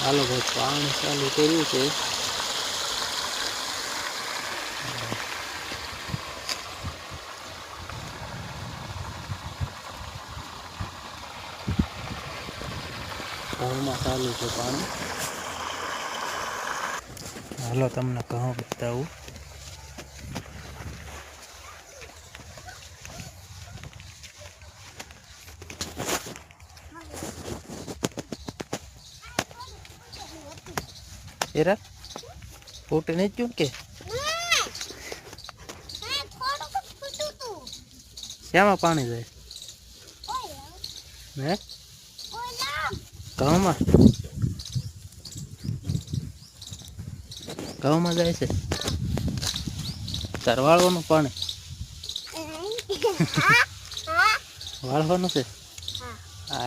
હાલો ભાઈ પાણી ચાલુ કર્યું છે. ઘઉંમાં ચાલુ છે પાણી. હાલો તમને ઘઉં બતાવું. એરા ફૂટે નહીં ચૂક કે શ્યામાં પાણી જાય હે ઘઉંમાં ઘઉંમાં જાય છે તાર વાળવાનું પાણી વાળવાનું છે.